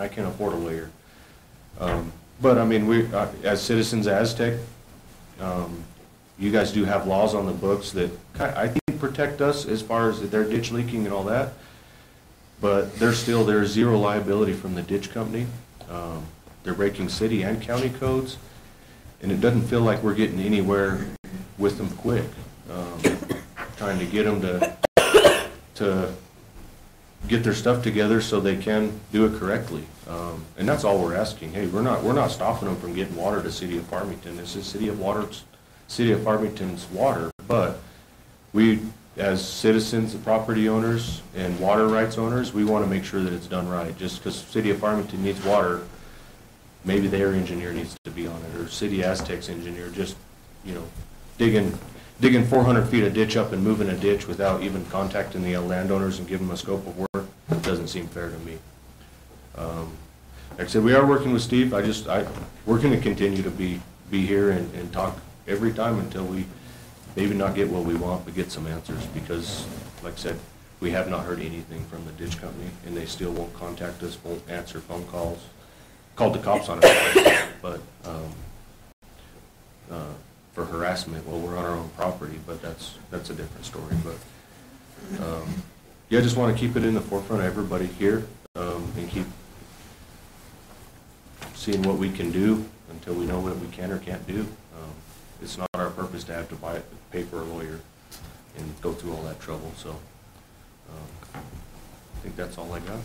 I can't afford a lawyer. But I mean, we, as citizens of Aztec, you guys do have laws on the books that I think protect us as far as their ditch leaking and all that. But there's zero liability from the ditch company. They're breaking city and county codes, and it doesn't feel like we're getting anywhere with them quick. Trying to get them to get their stuff together so they can do it correctly. And that's all we're asking. Hey, we're not stopping them from getting water to City of Farmington. This is City of Farmington's water, but we, as citizens, property owners, and water rights owners, we want to make sure that it's done right. Just because City of Farmington needs water, maybe their engineer needs to be on it, or City Aztec's engineer just, you know, digging 400 feet of ditch up and moving a ditch without even contacting the landowners and giving them a scope of work. It doesn't seem fair to me. Like I said, we are working with Steve. We're going to continue to be here and talk every time until we maybe not get what we want, but get some answers, because, like I said, we have not heard anything from the ditch company, and they still won't contact us, won't answer phone calls. Called the cops on us, but for harassment, well, we're on our own property, but that's a different story. But yeah, I just want to keep it in the forefront of everybody here, and keep seeing what we can do until we know what we can or can't do. It's not our purpose to have to pay for a lawyer and go through all that trouble. So I think that's all I got.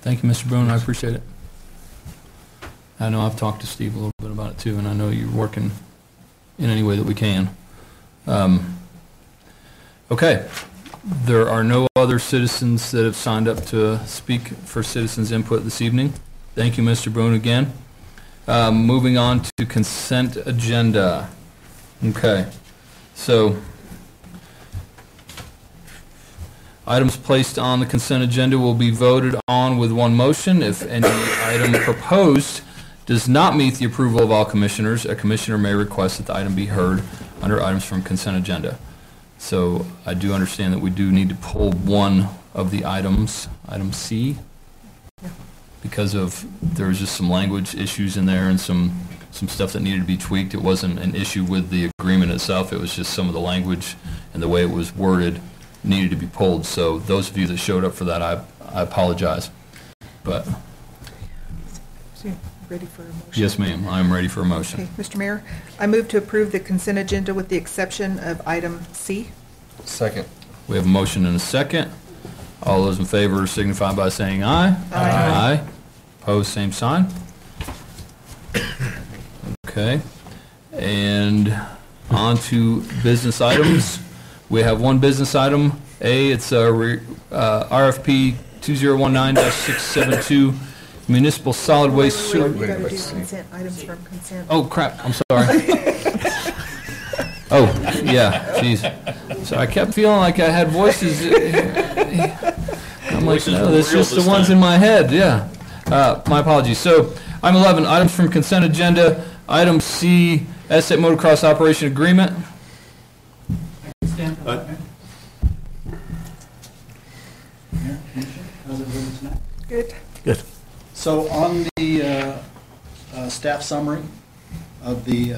Thank you, Mr. Boone. I appreciate it. I know I've talked to Steve a little bit about it too, and I know you're working in any way that we can. Okay. There are no other citizens that have signed up to speak for citizens' input this evening. Thank you, Mr. Boone, again. Moving on to consent agenda. Okay. So, items placed on the consent agenda will be voted on with one motion. If any item proposed does not meet the approval of all commissioners, a commissioner may request that the item be heard under items from consent agenda. So I do understand that we do need to pull one of the items, item C, because there was just some language issues in there and some stuff that needed to be tweaked. It wasn't an issue with the agreement itself. It was just some of the language and the way it was worded needed to be pulled. So those of you that showed up for that, I apologize. But so ready for a motion? Yes, ma'am. I'm ready for a motion. Okay, Mr. Mayor, I move to approve the consent agenda with the exception of item C. Second. We have a motion and a second. All those in favor signify by saying aye. Aye. Aye. Opposed, same sign. Okay. And on to business items. We have one business item. A, it's RFP 2019-672 Municipal Solid Waste Sewer. We've got to do consent items from consent. Oh, crap. I'm sorry. Oh, yeah. Jeez. So I kept feeling like I had voices. I'm like, no, that's just the ones in my head. Yeah. My apologies. So, item 11, items from consent agenda. Item C, Aztec Motocross Operation Agreement. Good. Good. So on the staff summary of the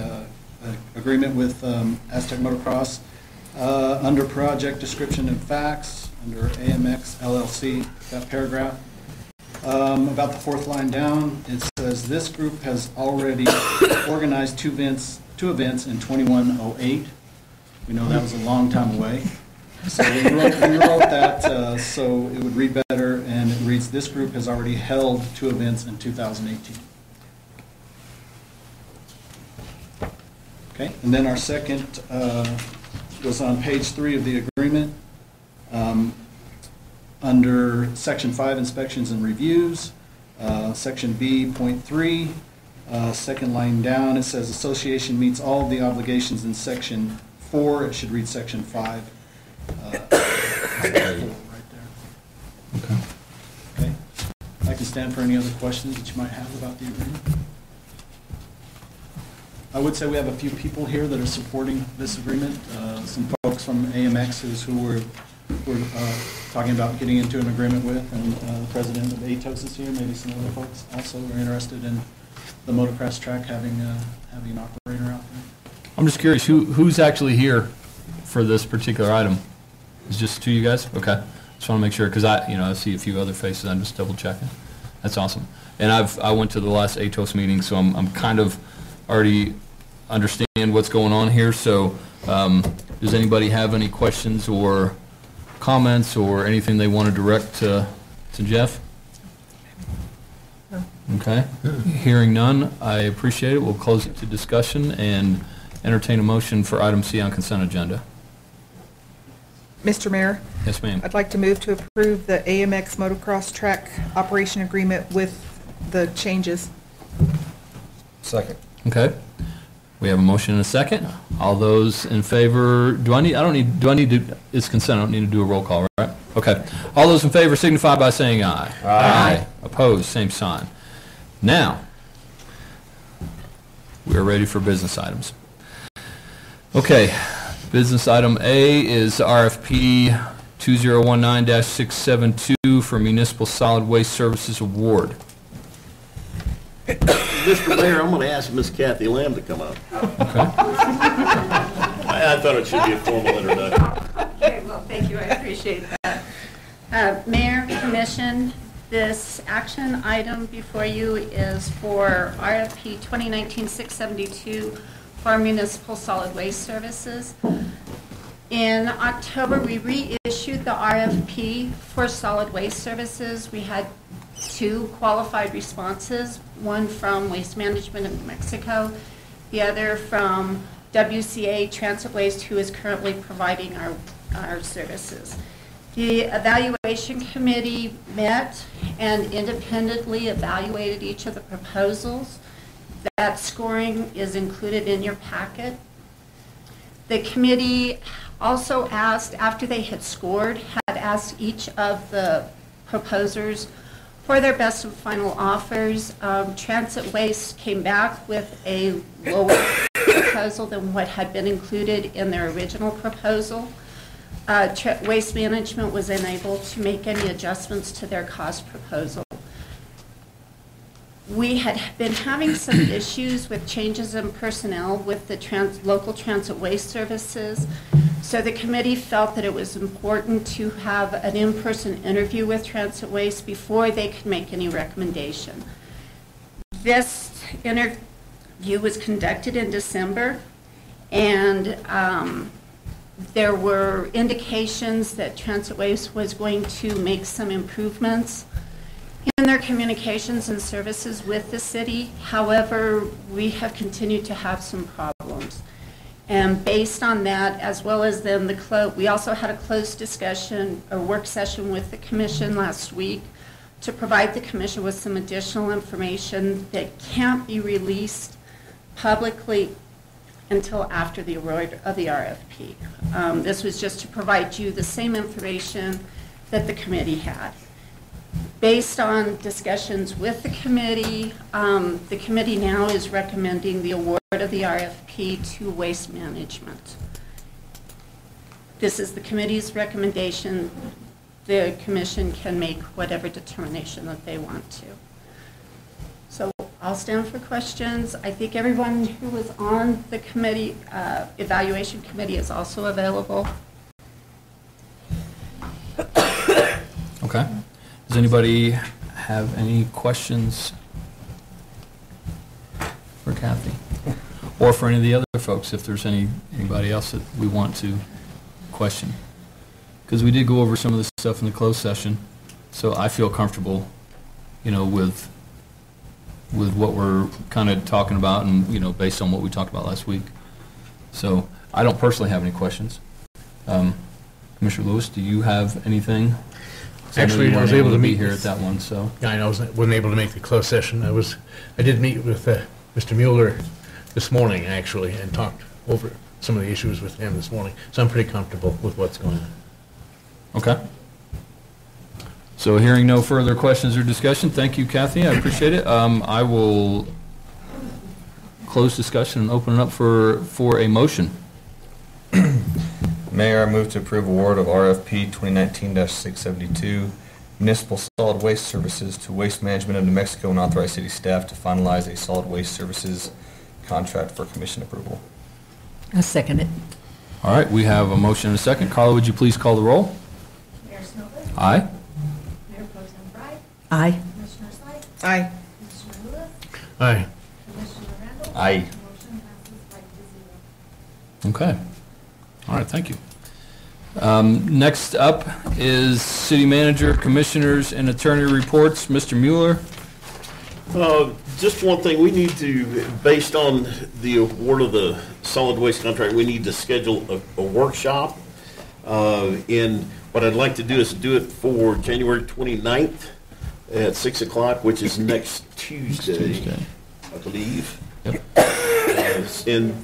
agreement with Aztec Motocross, under project description and facts, under AMX LLC, that paragraph, about the fourth line down, it says this group has already organized two events in 2108. We know that was a long time away. So we wrote that so it would read better, and it reads, this group has already held two events in 2018. Okay, and then our second was on page 3 of the agreement. Under section 5, inspections and reviews, section B, point 3, second line down, it says association meets all of the obligations in section 4. It should read section 5. Right there. Okay. Okay. I can stand for any other questions that you might have about the agreement. I would say we have a few people here that are supporting this agreement. Some folks from AMXs who were we're talking about getting into an agreement with, and the president of ATOS is here. Maybe some other folks also are interested in the motocross track having an operator out there. I'm just curious, who's actually here for this particular item? It's just two of you guys? Okay. Just want to make sure, because I see a few other faces. I'm just double checking. That's awesome. And I went to the last ATOS meeting, so I'm kind of already understand what's going on here. So does anybody have any questions or comments or anything they want to direct to Jeff? Okay. Hearing none, I appreciate it. We'll close it to discussion and entertain a motion for item C on consent agenda. Mr. Mayor, Yes, ma'am. I'd like to move to approve the AMX motocross track operation agreement with the changes. Second. Okay. We have a motion and a second. All those in favor, it's consent, I don't need to do a roll call, right? Okay. All those in favor signify by saying aye. Aye. Opposed, same sign. Now, we are ready for business items. Okay, business item A is RFP 2019-672 for Municipal Solid Waste Services Award. Mr. Mayor, I'm going to ask Miss Kathy Lamb to come up. Okay. I thought it should be a formal introduction. Okay, well, thank you, I appreciate that. Mayor, Commission, this action item before you is for RFP 2019-672 for Municipal Solid Waste Services. In October, we reissued the RFP for solid waste services. We had 2 qualified responses, one from Waste Management of New Mexico, the other from WCA Transit Waste, who is currently providing our services. The evaluation committee met and independently evaluated each of the proposals. That scoring is included in your packet. The committee also asked, after they had scored, had asked each of the proposers for their best and final offers. Transit Waste came back with a lower proposal than what had been included in their original proposal. Waste Management was unable to make any adjustments to their cost proposal. We had been having some issues with changes in personnel with the local transit waste services, so the committee felt that it was important to have an in-person interview with Transit Waste before they could make any recommendation. This interview was conducted in December, and there were indications that Transit Waste was going to make some improvements in their communications and services with the city. However, we have continued to have some problems. And based on that, as well as then we also had a closed discussion, a work session with the commission last week to provide the commission with some additional information that can't be released publicly until after the award of the RFP. This was just to provide you the same information that the committee had. Based on discussions with the committee now is recommending the award of the RFP to Waste Management. This is the committee's recommendation. The commission can make whatever determination that they want to. So I'll stand for questions. I think everyone who was on the committee, evaluation committee, is also available. Okay. Does anybody have any questions for Kathy? Or for any of the other folks, if there's anybody else that we want to question? Because we did go over some of this stuff in the closed session, so I feel comfortable, with what we're kind of talking about and, based on what we talked about last week. So I don't personally have any questions. Commissioner Lewis, do you have anything? Actually, I was able to be meet here at that one, so. Yeah, I wasn't able to make the closed session. I did meet with Mr. Mueller this morning, actually, and talked over some of the issues with him this morning. So I'm pretty comfortable with what's going on. Okay. So hearing no further questions or discussion, thank you, Kathy. I appreciate it. I will close discussion and open it up for a motion. Mayor, I move to approve award of RFP 2019-672 Municipal Solid Waste Services to Waste Management of New Mexico and authorize city staff to finalize a solid waste services contract for commission approval. I second it. All right, we have a motion and a second. Carla, would you please call the roll? Mayor Snobley? Aye. Mayor Pro Tem Bright? Aye. Commissioner Sykes? Aye. Commissioner Lewis? Aye. Commissioner Randall? Aye. Motion passes 5-0. Okay. All right, thank you. Next up is city manager, commissioners, and attorney reports. Mr. Mueller? Just one thing, we need to, based on the award of the solid waste contract, we need to schedule a workshop. And what I'd like to do is do it for January 29th at 6 o'clock, which is next Tuesday, I believe. Yep. And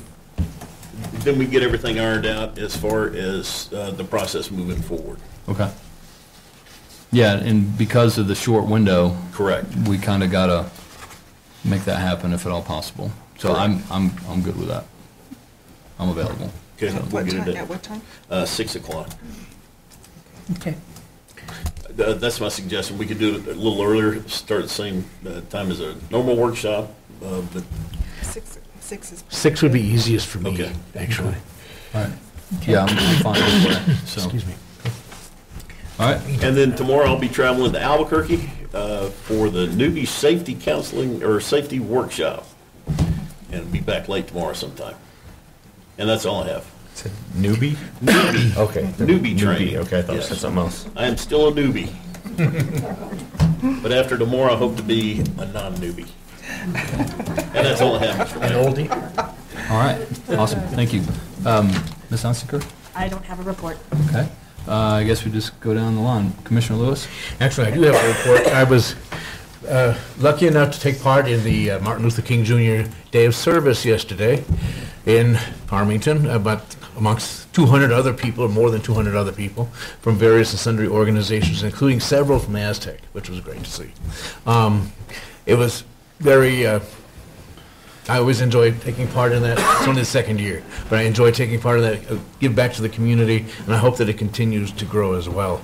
then we get everything ironed out as far as the process moving forward. Okay. Yeah, and because of the short window, Correct. we kind of got to make that happen if at all possible. So I'm good with that. I'm available. Okay, we'll What get it time, done. at what time? 6 o'clock. Okay. That's my suggestion. We could do it a little earlier, start at the same time as a normal workshop, but 6 is. 6 would be easiest for me, Okay. actually. All right. Yeah, I'm fine with that. So, Excuse me. all right. And then tomorrow I'll be traveling to Albuquerque for the newbie safety counseling or safety workshop. And be back late tomorrow sometime. And that's all I have. It's a newbie? Newbie. Okay. Newbie training. Okay, I thought you Yes. said something else. I am still a newbie. But after tomorrow, I hope to be a non-newbie. And that's all I have, Mr. An Mayor. oldie? All right. Awesome. Thank you. Ms. Hunsaker? I don't have a report. Okay. I guess we just go down the line. Commissioner Lewis? Actually, I do have a report. I was lucky enough to take part in the Martin Luther King Jr. Day of Service yesterday in Farmington, but amongst 200 other people, or more than 200 other people, from various and sundry organizations, including several from Aztec, which was great to see. It was very, I always enjoy taking part in that. It's only the second year, but I enjoy taking part in that, give back to the community, and I hope that it continues to grow as well.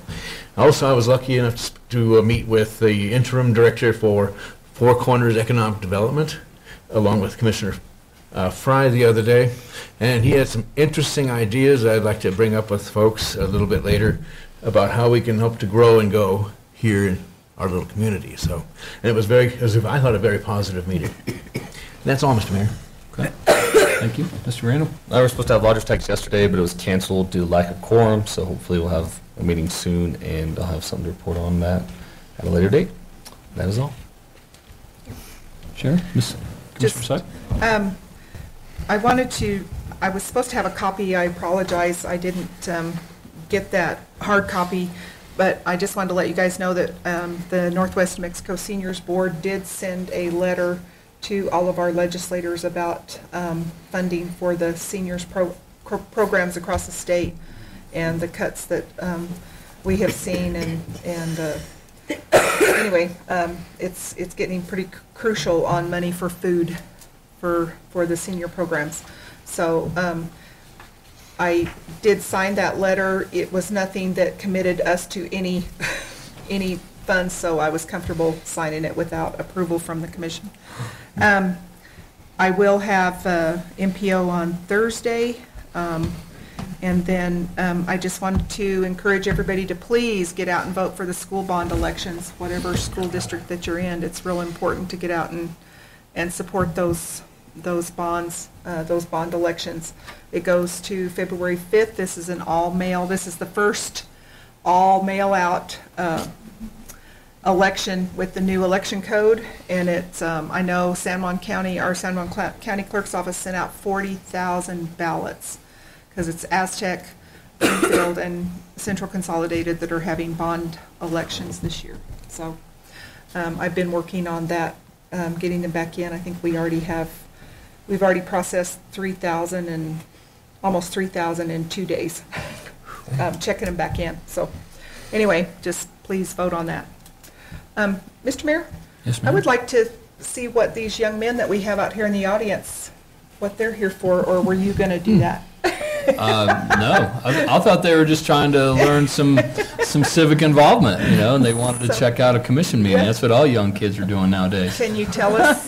Also, I was lucky enough to meet with the interim director for Four Corners Economic Development, along with Commissioner Fry the other day, and he had some interesting ideas I'd like to bring up with folks a little bit later about how we can help to grow and go here in our little community. So, and it was I thought, a very positive meeting. And that's all, Mr. Mayor. Okay. Thank you. Mr. Randall? I was supposed to have Lodgers Tax yesterday, but it was canceled due to lack of quorum, so hopefully we'll have a meeting soon, and I'll have something to report on that at a later date. That is all. Sharon? Commissioner Syke? I was supposed to have a copy. I apologize. I didn't get that hard copy, but I just wanted to let you guys know that the Northwest New Mexico Seniors Board did send a letter to all of our legislators about funding for the seniors programs across the state and the cuts that we have seen. And anyway, it's getting pretty crucial on money for food for the senior programs. So I did sign that letter. It was nothing that committed us to any funds, so I was comfortable signing it without approval from the commission. I will have MPO on Thursday, and then I just wanted to encourage everybody to please get out and vote for the school bond elections, whatever school district that you're in. It's real important to get out and support those bonds, those bond elections. It goes to February 5th. This is this is the first all mail-out election with the new election code, and it's, I know our San Juan County Clerk's Office sent out 40,000 ballots, because it's Aztec, Greenfield, and Central Consolidated that are having bond elections this year. So I've been working on that, getting them back in. I think we've already processed 3,000 and almost 3,000 in 2 days, checking them back in. So anyway, just please vote on that. Mr. Mayor? Yes, ma'am. I would like to see what these young men that we have out here in the audience, what they're here for, or were you going to do that? No, I thought they were just trying to learn some civic involvement, and they wanted to check out a commission meeting. That's what all young kids are doing nowadays. Can you tell us?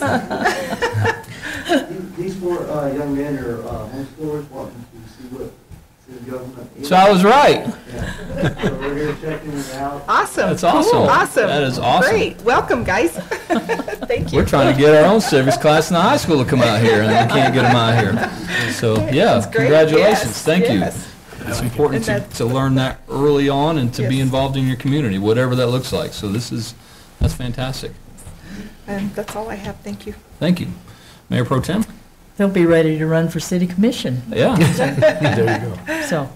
These four young men are homeschoolers wanting to see what city government is. So I was right. Yeah. So we're here checking it out. Awesome. That's awesome. Cool. Awesome. That is awesome. Great. Welcome, guys. Thank you. We're trying to get our own civics class in the high school to come out here, and we can't get them out here. So, yeah, That's great. congratulations. Yes, Thank you. yes. It's important And to learn that early on and to be Yes. involved in your community, whatever that looks like. So that's fantastic. And that's all I have. Thank you. Thank you. Mayor Pro Tem? They'll be ready to run for city commission. Yeah. There you go. So,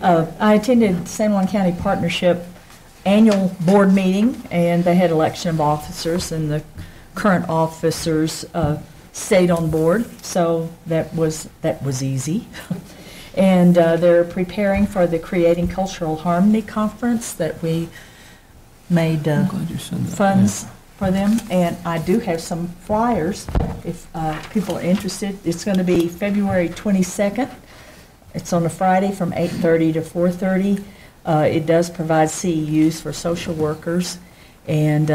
I attended San Juan County Partnership annual board meeting, and they had election of officers, and the current officers stayed on board, so that was easy. And they're preparing for the Creating Cultural Harmony Conference that we made I'm glad you said that. funds for them, and I do have some flyers if people are interested. It's going to be February 22nd. It's on a Friday from 8:30 to 4:30. It does provide CEUs for social workers, and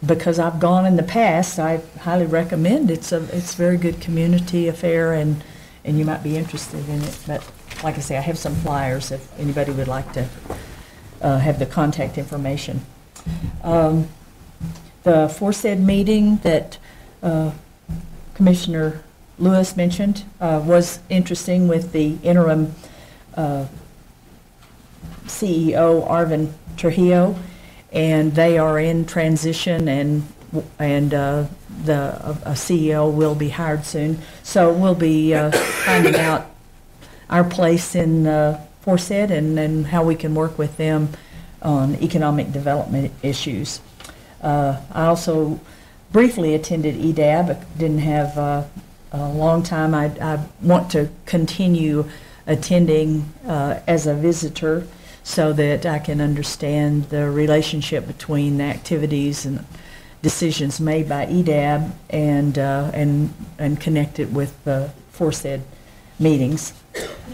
because I've gone in the past, I highly recommend. It's a very good community affair, and you might be interested in it. But like I say, I have some flyers if anybody would like to have the contact information. The aforesaid meeting that Commissioner Lewis mentioned was interesting with the interim CEO, Arvin Trujillo, and they are in transition, and a CEO will be hired soon. So we'll be finding out our place in aforesaid and how we can work with them on economic development issues. I also briefly attended EDAB. I didn't have a long time. I want to continue attending as a visitor so that I can understand the relationship between the activities and decisions made by EDAB and connect it with the aforesaid meetings.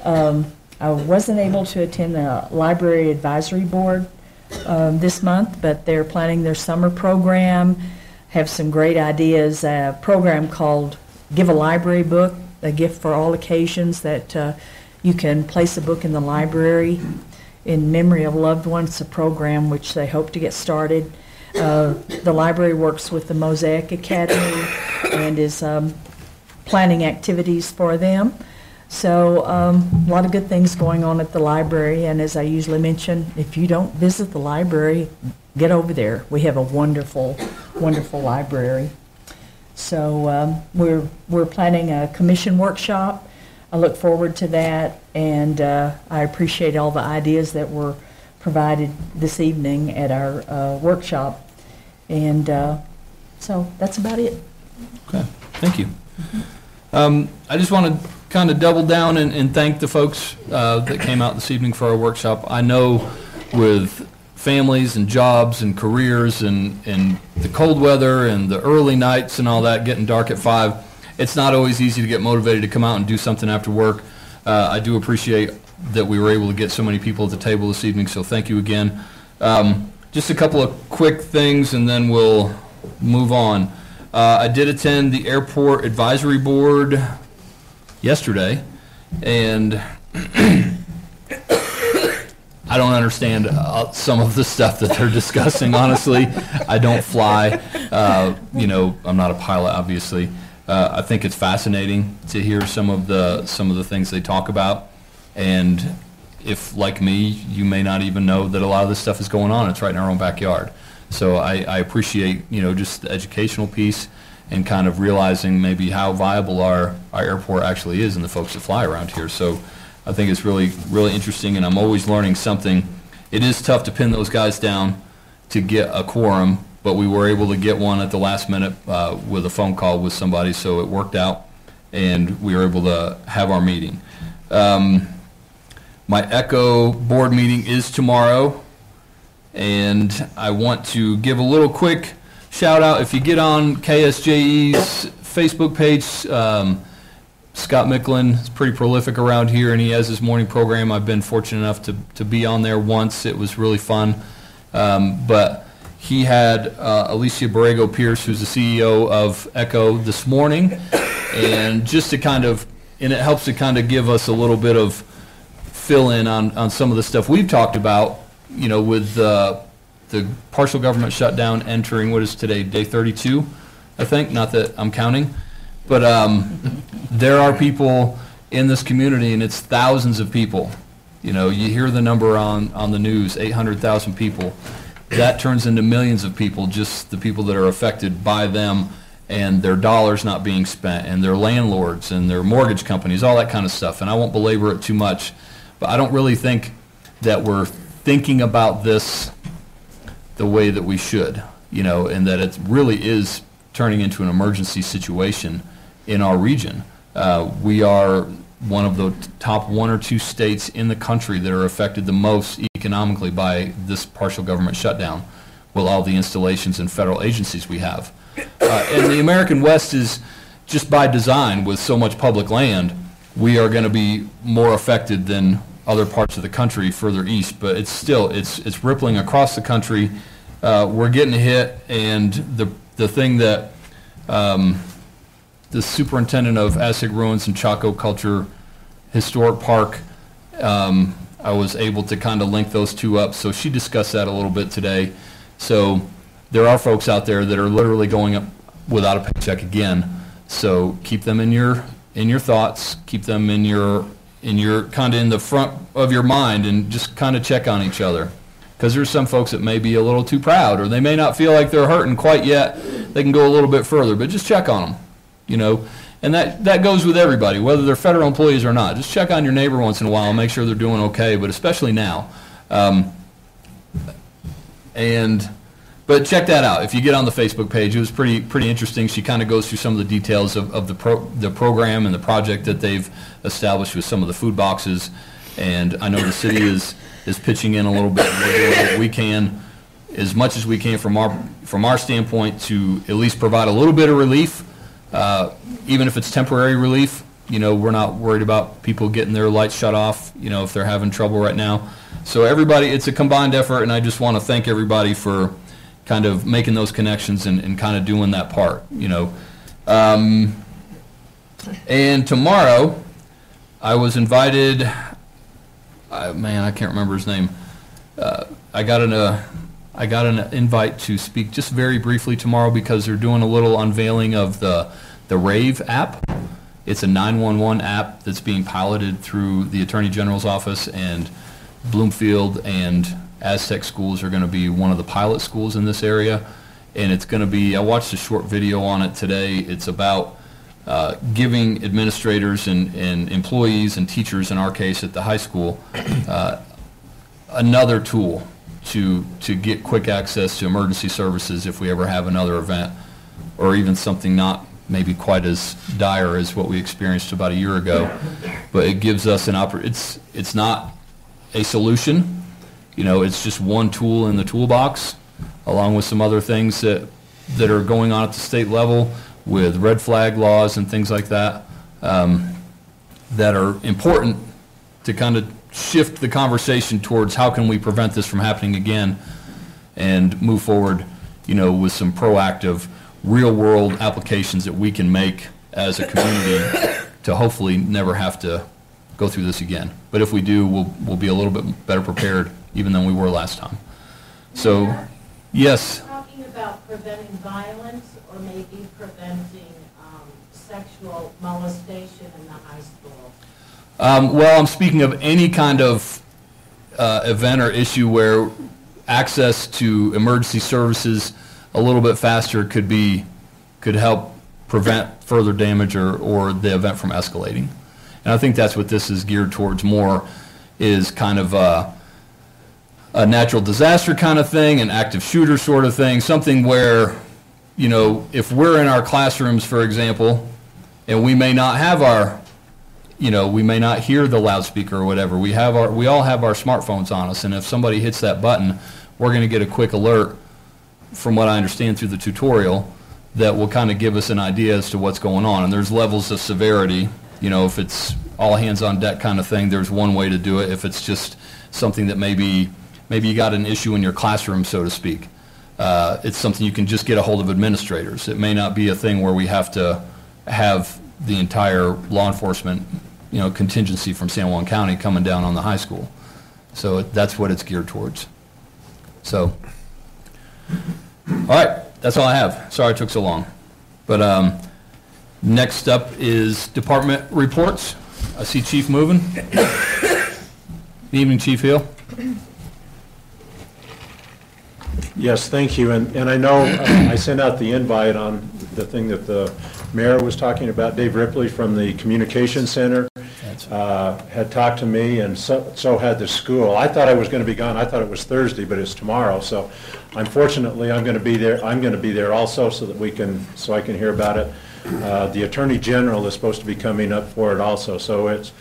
I wasn't able to attend the Library Advisory Board this month, but they're planning their summer program, have some great ideas, a program called Give a Library Book, a gift for all occasions that you can place a book in the library in memory of loved ones, a program which they hope to get started. The library works with the Mosaic Academy and is planning activities for them. So a lot of good things going on at the library, and as I usually mention, if you don't visit the library, get over there. We have a wonderful, wonderful library. So we're planning a commission workshop. I look forward to that, and I appreciate all the ideas that were provided this evening at our workshop. And so that's about it. Okay, thank you. I just want to kind of double down and thank the folks that came out this evening for our workshop. I know with families and jobs and careers and the cold weather and the early nights and all that, getting dark at 5, it's not always easy to get motivated to come out and do something after work. I do appreciate that we were able to get so many people at the table this evening, so thank you again. Just a couple of quick things and then we'll move on. I did attend the Airport Advisory Board yesterday, and I don't understand some of the stuff that they're discussing, honestly. I don't fly. I'm not a pilot, obviously. I think it's fascinating to hear some of the things they talk about, and if, like me, you may not even know that a lot of this stuff is going on. It's right in our own backyard. So I appreciate, just the educational piece and kind of realizing maybe how viable our airport actually is and the folks that fly around here. So I think it's really, really interesting, and I'm always learning something. It is tough to pin those guys down to get a quorum, but we were able to get one at the last minute with a phone call with somebody, so it worked out, and we were able to have our meeting. My ECHO board meeting is tomorrow, and I want to give a little quick shout out. If you get on KSJE's Facebook page, Scott Micklin is pretty prolific around here, and he has his morning program. I've been fortunate enough to be on there once. It was really fun. But he had Alicia Borrego Pierce, who's the CEO of Echo, this morning, and just to kind of, and it helps to kind of give us a little bit of fill-in on some of the stuff we've talked about, you know, with the partial government shutdown entering, what is today, day 32, I think, not that I'm counting. But there are people in this community, and it's thousands of people. You know, you hear the number on the news, 800,000 people. That turns into millions of people, just the people that are affected by them and their dollars not being spent, and their landlords and their mortgage companies, all that kind of stuff. And I won't belabor it too much, but I don't really think that we're thinking about this the way that we should, you know, and that it really is turning into an emergency situation in our region. We are one of the top 1 or 2 states in the country that are affected the most economically by this partial government shutdown, with all the installations and federal agencies we have. And the American West is, just by design, with so much public land, we are going to be more affected than other parts of the country further east, but it's still, it's rippling across the country. We're getting hit, and the thing that the superintendent of Aztec Ruins and Chaco Culture Historic Park, I was able to kind of link those two up, so she discussed that a little bit today. So there are folks out there that are literally going up without a paycheck again, so keep them in your thoughts, keep them in your kind of in the front of your mind, and just kind of check on each other. Because there's some folks that may be a little too proud, or they may not feel like they're hurting quite yet. They can go a little bit further, but just check on them, you know. And that goes with everybody, whether they're federal employees or not. Just check on your neighbor once in a while and make sure they're doing okay, but especially now. But check that out. If you get on the Facebook page, it was pretty interesting. She kind of goes through some of the details of the program and the project that they've established with some of the food boxes. And I know the city is pitching in a little bit. We're doing what we can, as much as we can from our standpoint, to at least provide a little bit of relief, even if it's temporary relief. You know, we're not worried about people getting their lights shut off, you know, if they're having trouble right now. So everybody, it's a combined effort, and I just want to thank everybody for kind of making those connections and kind of doing that part, you know. And tomorrow, I was invited, man, I can't remember his name. I got an invite to speak just very briefly tomorrow because they're doing a little unveiling of the RAVE app. It's a 911 app that's being piloted through the Attorney General's office, and Bloomfield and Aztec schools are going to be one of the pilot schools in this area. And it's going to be, I watched a short video on it today. It's about giving administrators and employees and teachers, in our case at the high school, another tool to get quick access to emergency services if we ever have another event, or even something not maybe quite as dire as what we experienced about a year ago. But it gives us an it's not a solution, you know, it's just one tool in the toolbox, along with some other things that are going on at the state level with red flag laws and things like that, that are important to kind of shift the conversation towards how can we prevent this from happening again, and move forward, you know, with some proactive, real-world applications that we can make as a community to hopefully never have to go through this again. But if we do, we'll be a little bit better prepared even than we were last time. So, yes. Talking about preventing violence, or maybe preventing sexual molestation in the high school? Well, I'm speaking of any kind of event or issue where access to emergency services a little bit faster could help prevent further damage or the event from escalating. And I think that's what this is geared towards more, is kind of a natural disaster kind of thing, an active shooter sort of thing, something where, you know, if we're in our classrooms, for example, and we may not have we may not hear the loudspeaker or whatever. We all have our smartphones on us, and if somebody hits that button, we're going to get a quick alert, from what I understand through the tutorial, that will kind of give us an idea as to what's going on. And there's levels of severity You know, if it's all hands on deck kind of thing, there's one way to do it. If it's just something that maybe you got an issue in your classroom, so to speak, it's something you can just get a hold of administrators. It may not be a thing where we have to have the entire law enforcement, you know, contingency from San Juan County coming down on the high school. So that's what it's geared towards. So, all right, that's all I have. Sorry it took so long. But next up is department reports. I see Chief moving. Good evening, Chief Hill. Yes, thank you. And I know I sent out the invite on the thing that the mayor was talking about. Dave Ripley from the Communication Center had talked to me, and so had the school. I thought I was going to be gone. I thought it was Thursday, but it's tomorrow. So unfortunately, I'm going to be there. I'm going to be there also so that so I can hear about it. The Attorney General is supposed to be coming up for it also. So it's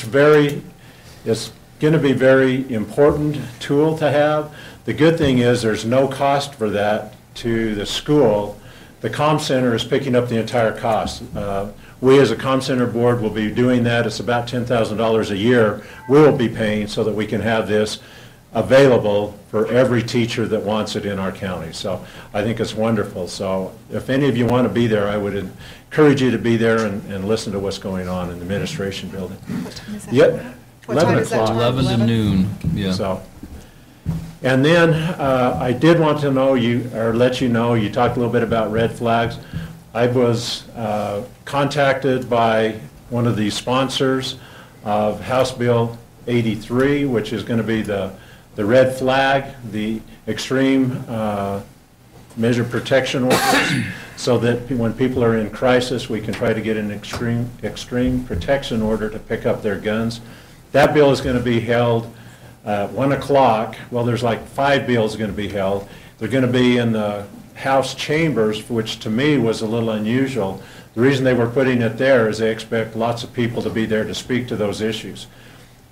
going to be very important tool to have. The good thing is there's no cost for that to the school. The comm center is picking up the entire cost. We as a comm center board will be doing that. It's about $10,000 a year we will be paying so that we can have this available for every teacher that wants it in our county. So I think it's wonderful. So if any of you want to be there, I would encourage you to be there and listen to what's going on in the administration building. What time is that? Yep. What time is that? 11 to noon. Yeah. So, and then I did want to know let you know, you talked a little bit about red flags. I was contacted by one of the sponsors of House Bill 83, which is going to be the red flag, the extreme measure protection orders, so that when people are in crisis, we can try to get an extreme protection order to pick up their guns. That bill is going to be held at 1 o'clock. Well, there's like 5 bills going to be held. They're going to be in the House chambers, which to me was a little unusual. The reason they were putting it there is they expect lots of people to be there to speak to those issues.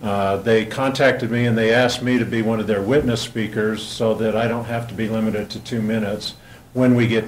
They contacted me and they asked me to be one of their witness speakers so that I don't have to be limited to 2 minutes when we get